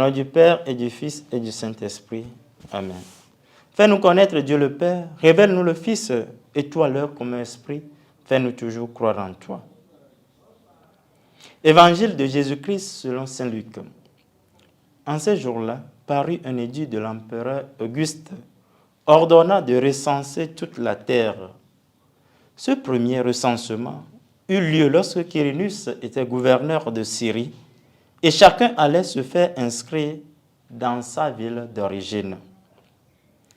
nom du Père et du Fils et du Saint-Esprit. Amen. Fais-nous connaître Dieu le Père, révèle-nous le Fils, et toi leur comme esprit, fais-nous toujours croire en toi. Évangile de Jésus-Christ selon saint Luc. En ces jours-là, parut un édit de l'empereur Auguste, ordonnant de recenser toute la terre. Ce premier recensement eut lieu lorsque Quirinus était gouverneur de Syrie, et chacun allait se faire inscrire dans sa ville d'origine.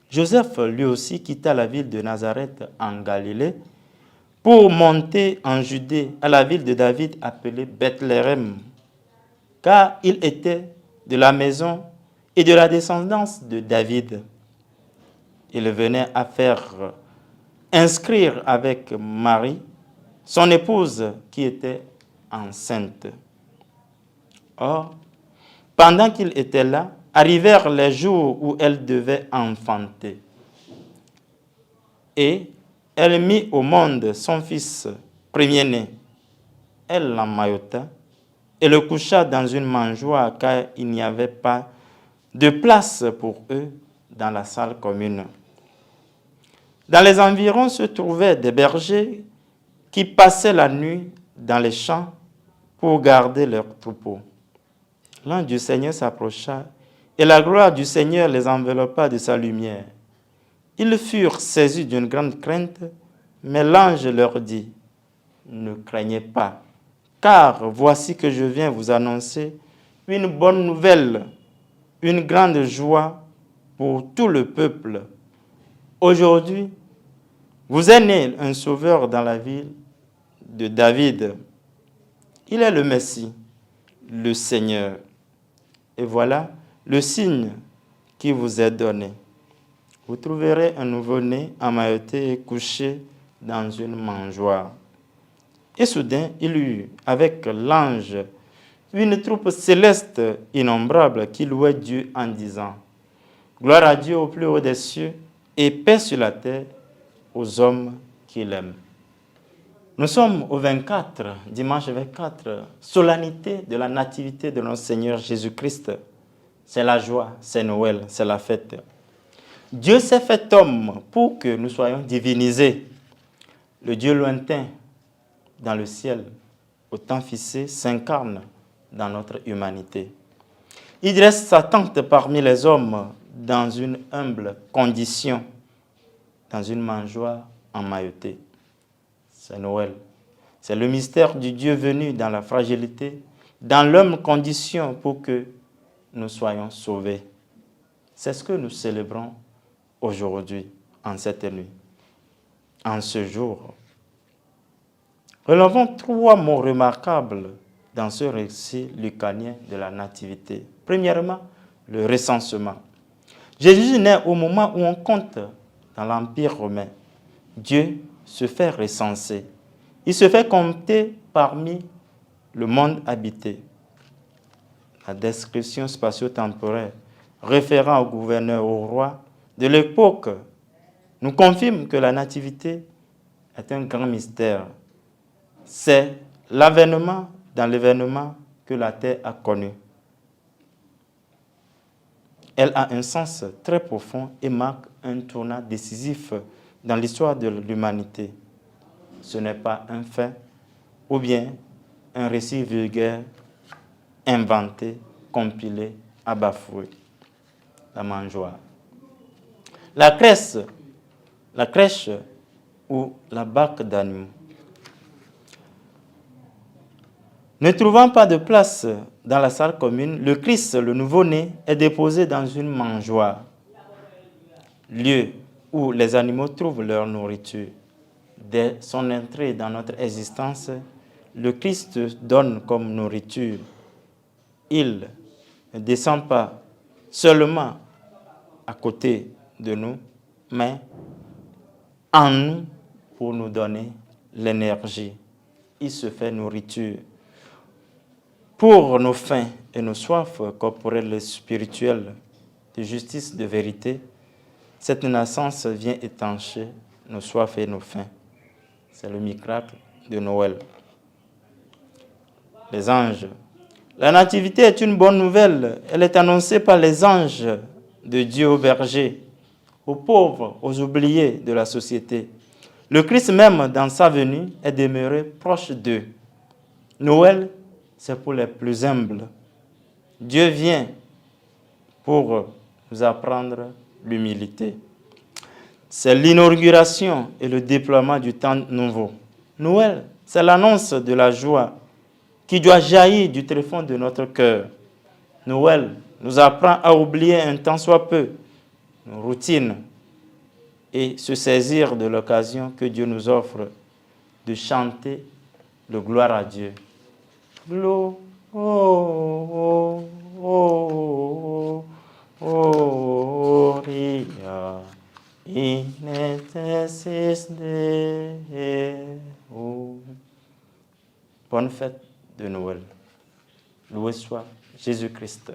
Joseph, lui aussi, quitta la ville de Nazareth en Galilée pour monter en Judée à la ville de David appelée Bethléem, car il était de la maison et de la descendance de David. Il venait à faire inscrire avec Marie, son épouse qui était enceinte. Or, pendant qu'il était là, arrivèrent les jours où elle devait enfanter. Et elle mit au monde son fils premier-né. Elle l'emmaillota et le coucha dans une mangeoire car il n'y avait pas de place pour eux dans la salle commune. Dans les environs se trouvaient des bergers qui passaient la nuit dans les champs pour garder leurs troupeaux. L'ange du Seigneur s'approcha et la gloire du Seigneur les enveloppa de sa lumière. Ils furent saisis d'une grande crainte, mais l'ange leur dit, « Ne craignez pas, car voici que je viens vous annoncer une bonne nouvelle, une grande joie pour tout le peuple. Aujourd'hui, vous est né un sauveur dans la ville de David. Il est le Messie, le Seigneur. Et voilà le signe qui vous est donné. Vous trouverez un nouveau-né emmailloté et couché dans une mangeoire. » Et soudain, il eut avec l'ange une troupe céleste innombrable qui louait Dieu en disant, « Gloire à Dieu au plus haut des cieux et paix sur la terre aux hommes qu'il aime. » Nous sommes au 24, dimanche 24, solennité de la nativité de notre Seigneur Jésus-Christ. C'est la joie, c'est Noël, c'est la fête. Dieu s'est fait homme pour que nous soyons divinisés. Le Dieu lointain dans le ciel, au temps fixé, s'incarne dans notre humanité. Il dresse sa tente parmi les hommes dans une humble condition, dans une mangeoire emmaillotée. C'est Noël. C'est le mystère du Dieu venu dans la fragilité, dans l'humble condition pour que nous soyons sauvés. C'est ce que nous célébrons aujourd'hui, en cette nuit, en ce jour. Relevons 3 mots remarquables dans ce récit lucanien de la nativité. Premièrement, le recensement. Jésus naît au moment où on compte dans l'Empire romain. Dieu se fait recenser. Il se fait compter parmi le monde habité. La description spatio-temporelle référant au gouverneur, au roi de l'époque, nous confirme que la nativité est un grand mystère. C'est l'avènement dans l'événement que la terre a connu. Elle a un sens très profond et marque un tournant décisif dans l'histoire de l'humanité. Ce n'est pas un fait ou bien un récit vulgaire, inventé, compilé, abafoué. La mangeoire. La crèche ou la barque d'animaux. Ne trouvant pas de place dans la salle commune, le Christ, le nouveau-né, est déposé dans une mangeoire, lieu où les animaux trouvent leur nourriture. Dès son entrée dans notre existence, le Christ donne comme nourriture. Il ne descend pas seulement à côté de nous, mais en nous pour nous donner l'énergie. Il se fait nourriture. Pour nos faim et nos soifs corporelles et spirituelles de justice, de vérité, cette naissance vient étancher nos soifs et nos faims. C'est le miracle de Noël. Les anges La nativité est une bonne nouvelle. Elle est annoncée par les anges de Dieu aux bergers, aux pauvres, aux oubliés de la société. Le Christ même, dans sa venue, est demeuré proche d'eux. Noël, c'est pour les plus humbles. Dieu vient pour nous apprendre l'humilité. C'est l'inauguration et le déploiement du temps nouveau. Noël, c'est l'annonce de la joie qui doit jaillir du tréfonds de notre cœur. Noël nous apprend à oublier un tant soit peu nos routines et se saisir de l'occasion que Dieu nous offre de chanter le gloire à Dieu. Gloria in excelsis Deo. Bonne fête de Noël. Loué soit Jésus-Christ.